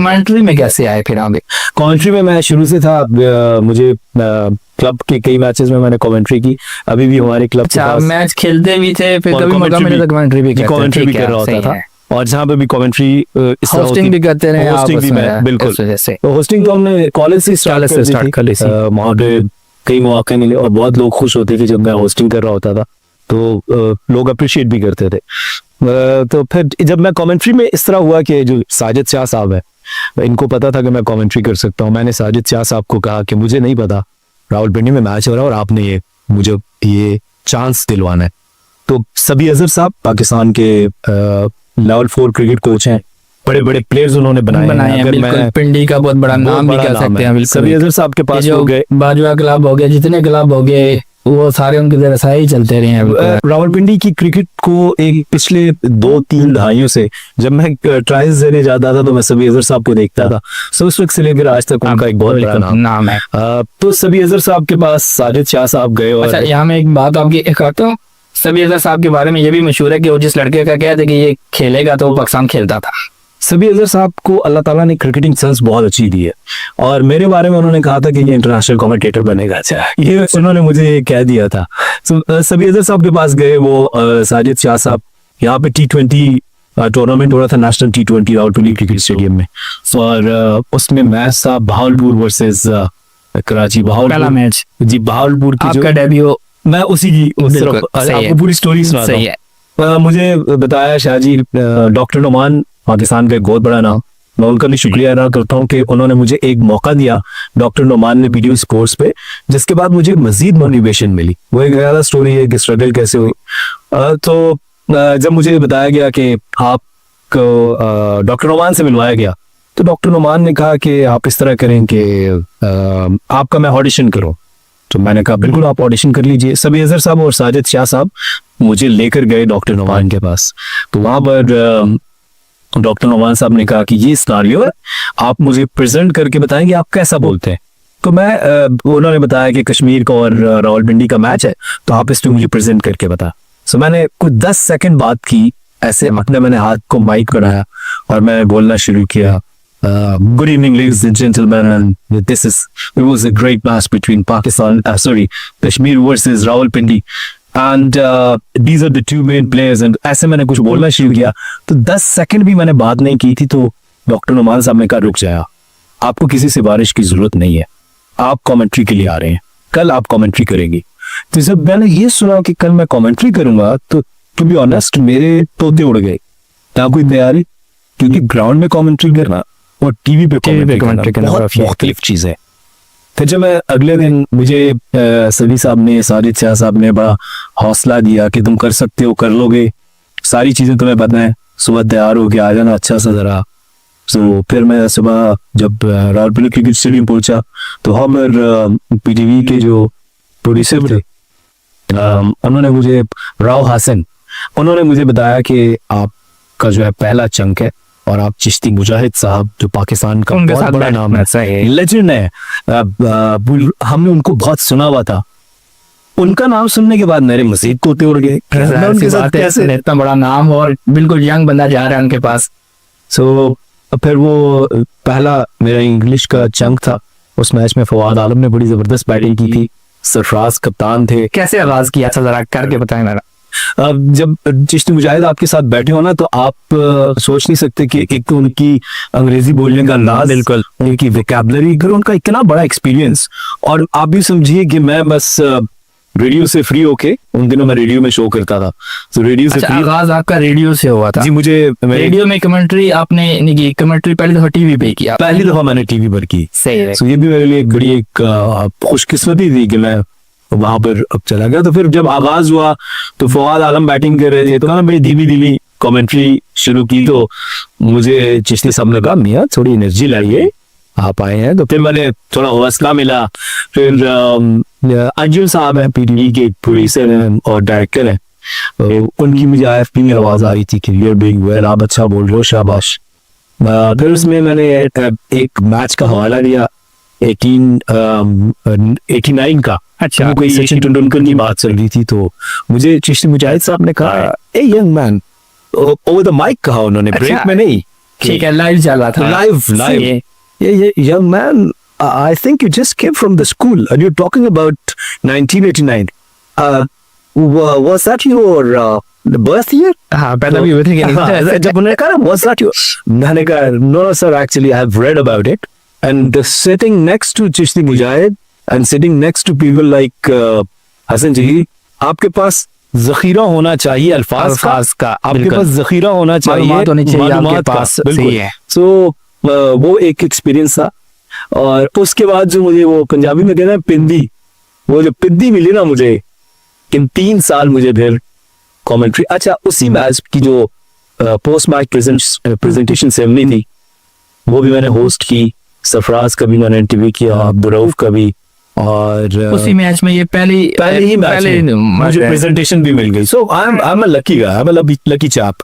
Commentary में कैसे आए फिर आगे? कमेंट्री में मैं शुरू से था, मुझे क्लब के कई मैचेस में मैंने कमेंट्री की, अभी भी हमारे क्लब के पास मैच खेलते भी थे, फिर कभी मौका मिले तो कमेंट्री भी कर रहा होता था, और जहाँ पे भी कमेंट्री होस्टिंग भी करते रहे, होस्टिंग भी मैं बिल्कुल, तो होस्टिंग तो हमने कॉलेज से स्टार्ट कर ली थी। वहाँ पे कई मौके मिले और बहुत लोग खुश होते थे जब मैं होस्टिंग कर रहा होता था, तो लोग अप्रिशिएट भी करते थे। तो फिर जब मैं कमेंट्री में इस तरह हुआ कि जो साजिद शाह साहब है, इनको पता था कि मैं कमेंट्री कर सकता हूँ। मैंने साजिद शाह साहब को कहा कि मुझे नहीं पता रावलपिंडी में मैच हो रहा है और आपने मुझे ये चांस दिलवाना है। तो सबी अजहर साहब पाकिस्तान के लेवल 4 क्रिकेट कोच हैं, बड़े बड़े प्लेयर्स उन्होंने बनाए हैं। बिल्कुल, पिंडी का बहुत बड़ा नाम भी कह सकते हैं। सबी अजहर साहब के पास हो गए, बाजवा क्लब हो गया, जितने क्लब हो गए वो सारे उनके जरा ही चलते रहे हैं। रावलपिंडी की क्रिकेट को एक पिछले 2-3 दहाइयों से जब मैं ट्रायल्स देने जाता था तो मैं सबी अजहर साहब को देखता था, सो उस वक्त से लेकर आज तक उनका एक बहुत बड़ा नाम है। तो सबी अजहर साहब के पास साजिद शाह साहब गए। और यहाँ मैं एक बात आपकी करता हूँ, सबी अजहर साहब के बारे में ये भी मशहूर है कि वो जिस लड़के का कहते कि ये खेलेगा तो वो पाकिस्तान खेलता था। सबी अजहर साहब को अल्लाह ताला ने क्रिकेटिंग सेंस बहुत अच्छी दी है, और मेरे बारे में उन्होंने कहा था कि ये इंटरनेशनल कमेंटेटर बनेगा। अच्छा, ये उन्होंने मुझे कह दिया था। सबी अजहर साहब के पास गए वो, साजिद शाह साहब, यहाँ पे T20 टूर्नामेंट हो रहा था, national T20 Rawalpindi cricket stadium में, और उसमें मैच था भावलपुर वर्सेस कराची। पहला मैच जी, भावलपुर की आपका डेब्यू, मैं उसी की आपको पूरी स्टोरी सुनाता हूं। मुझे बताया शाहजी, डॉक्टर नुमान पाकिस्तान का एक बहुत बड़ा नाम, मैं उनका भी शुक्रिया अदा करता हूँ कि उन्होंने मुझे एक मौका दिया डॉक्टर नुमान ने वीडियो स्पोर्ट्स पे, जिसके बाद मुझे मजीद मोटिवेशन मिली। वो एक ज़्यादा स्टोरी है कि स्ट्रगल कैसे हुई। तो जब मुझे बताया गया कि आपको डॉक्टर नुमान से मिलवाया गया, तो डॉक्टर नुमान ने कहा कि आप इस तरह करें कि आपका मैं ऑडिशन करूँ। तो मैंने कहा बिल्कुल आप ऑडिशन कर लीजिए। सबी अजहर साहब और साजिद शाह साहब मुझे लेकर गए डॉक्टर नुमान के पास, तो वहां पर डॉक्टर नुमान साहब ने कहा कि ये सिनारियो है, आप मुझे प्रेजेंट करके बताएं कि आप कैसा बोलते हैं। तो मैं उन्होंने बताया कि कश्मीर का और रावलपिंडी का मैच है, तो आप इस पे मुझे प्रेजेंट करके बता। सो मैंने कुछ 10 सेकंड बात की, ऐसे मैंने हाथ को माइक बनाया और मैंने बोलना शुरू किया। Good evening, ladies and gentlemen, and it was a great match between Kashmir versus Rawalpindi, and these are the two main players, and ऐसे मैंने कुछ बोलना शुरू किया, तो 10 सेकंड भी मैंने बात नहीं की थी, तो डॉक्टर नुमान साहब ने कहा रुक जाया, आपको किसी से बारिश की जरूरत नहीं है, आप कमेंट्री के लिए आ रहे हैं, कल आप कमेंट्री करेंगी। तो जब मैंने ये सुना कि कल मैं कमेंट्री करूंगा, तो टू बी ऑनेस्ट मेरे तोते उड़ गए, ना कोई तैयारी, क्योंकि ग्राउंड में कमेंट्री करना और टीवी पे कमेंट्री करना बहुत मुख्तलिफ चीज है। फिर जब मैं अगले दिन, मुझे सबी साहब ने, साजिद शाह साहब ने बड़ा हौसला दिया कि तुम कर सकते हो, कर लोगे, सारी चीजें तुम्हें पता है, सुबह तैयार हो के आ जाना अच्छा सा जरा। तो फिर मैं सुबह जब रावलपिंडी क्रिकेट स्टेडियम पहुंचा, तो हम पीटीवी के जो प्रोड्यूसर थे, उन्होंने मुझे, राव हासन, उन्होंने मुझे बताया कि आपका जो है पहला चंक है, और आप चिश्ती मुजाहिद साहब जो पाकिस्तान का बहुत बड़ा नाम है, लेजेंड है, हमने उनको बहुत सुना हुआ था। उनका नाम सुनने के बाद मेरे मजीद तोते उड़ गए, उनके साथ कैसे इतना बड़ा नाम और बिल्कुल यंग बंदा जा रहा है उनके पास। सो फिर वो पहला मेरा इंग्लिश का चंक था, उस मैच में फवाद आलम ने बड़ी जबरदस्त बैटिंग की थी, सरफराज कप्तान थे। कैसे आगाज किया था जरा करके बताएं मेरा। जब चिश्ती मुजाहिद आपके साथ बैठे हो ना, तो आप सोच नहीं सकते कि एक तो उनकी अंग्रेजी बोलने का अंदाज, बिल्कुल उनकी वोकैबुलरी, उनका इतना बड़ा एक्सपीरियंस, और आप भी समझिए कि मैं बस रेडियो से फ्री होके, उन दिनों मैं रेडियो में शो करता था, तो रेडियो से फ्री। आगाज आपका रेडियो से हुआ था? जी, मुझे रेडियो में कमेंट्री आपने नहीं की, कमेंट्री पहली दफा टीवी पे किया? पहली दफा मैंने टीवी पर की। सही है। तो ये भी मेरे लिए एक बड़ी एक खुशकिस्मती थी कि मैं वहां पर अब चला गया। तो फिर जब आगाज हुआ तो फवाद आलम बैटिंग कर रहे थे, तो मैंने बड़ी धीमी धीमी कमेंट्री शुरू की, तो मुझे चिश्ती साहब ने कहा मियां थोड़ी एनर्जी लाइए, आप आए हैं। तो फिर मैंने थोड़ा हौसला मिला। फिर अंजुम साहब है पीटीवी के प्रोड्यूसर हैं और डायरेक्टर हैं, तो उनकी मुझे IFP में आवाज आ रही थी कि यू आर डूइंग वेल, आप अच्छा बोल रहे हो, शाबाश। फिर उसमें मैंने एक मैच का हवाला दिया 1889 का। अच्छा, कोई सचिन तेंदुलकर की बात चल रही थी, तो मुझे चिश्ती मुजाहिद साहब ने कहा a young man, over the mic कहा उन्होंने, ब्रेक में नहीं, ठीक है, लाइव चल रहा था। Live. Yeah, young man, I think you just came from the school and you're talking about 1989. Was that your birth year? हाँ, पैदा भी हुए थे कि नहीं? जब उन्होंने कहा was that your, मैंने कहा no sir, actually I have read about it, and sitting next to Chishti Mujahid and sitting next to people like Hasan जी, आपके पास जखीरा होना चाहिए अल्फाज का, आपके बिल्कुल। पास जखीरा होना चाहिए, मालूमात होनी चाहिए आपके मालूमात का, पास, बिल्कुल। सही है। So, वो एक एक्सपीरियंस था। और उसके बाद जो मुझे वो पंजाबी में कहते हैं पिंदी, वो जो पिंदी मिली ना मुझे, इन 3 साल मुझे फिर कमेंट्री, अच्छा उसी मैच की जो पोस्ट मैच प्रेजेंटेशन सेरेमनी थी वो भी मैंने होस्ट की, सरफराज का भी मैंने इंटरव्यू किया, बुरऊफ का भी, और उसी मैच में ये पहले ही मैच में मुझे प्रेजेंटेशन भी मिल गई। So I am a lucky guy, I am a lucky chap.